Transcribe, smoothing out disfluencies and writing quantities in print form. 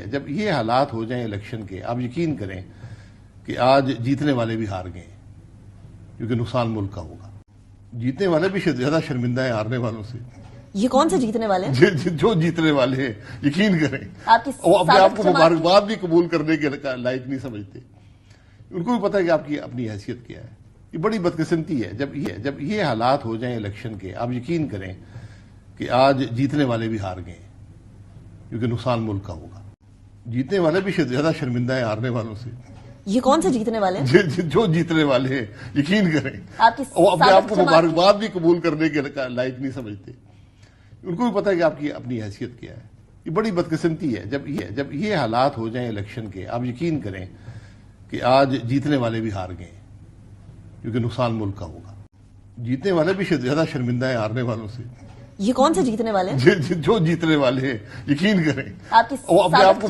جب یہ حالات ہو جائیں الیکشن کے، آپ یقین کریں کہ آج جیتنے والے بھی ہار گئے کیونکہ نقصان ملک کا ہوگا. جیتنے والے بھی زیادہ شرمندہ ہیں ہارنے والوں سے. یہ کون سے جیتنے والے ہیں؟ جو جیتنے والے ہیں یقین کریں وہ اپنے آپ کو مبارکباد بھی قبول کرنے کے لائق نہیں سمجھتے. ان کو بھی پتہ ہے کہ آپ کی اپنی حیثیت کیا ہے. یہ بڑی بدقسمتی ہے جب یہ حالات ہو جائیں الیکشن کے، آپ یقین کریں کہ آج جیتنے والے بھی ہار گئے کیونکہ نقصان ملک کا ہوگا. جیتنے والے بھی زیادہ شرمندہ ہیں ہارنے والوں سے. یہ کون سے جیتنے والے ہیں؟ جو جیتنے والے ہیں یقین کریں وہ اپنے آپ کو مبارکباد بھی قبول کرنے کے لائق نہیں سمجھتے. ان کو بھی پتہ ہے کہ آپ کی اپنی حیثیت کیا ہے. یہ بڑی بدقسمتی ہے جب یہ حالات ہو جائیں الیکشن کے، آپ یقین کریں کہ آج جیتنے والے بھی ہار گئے کیونکہ نقصان ملک کا ہوگا. جیتنے والے بھی زیادہ شرمندہ ہیں ہارنے والوں سے. یہ کون سے جیتنے والے ہیں؟ جو جیتنے والے ہیں یقین کریں وہ اپنے آپ کو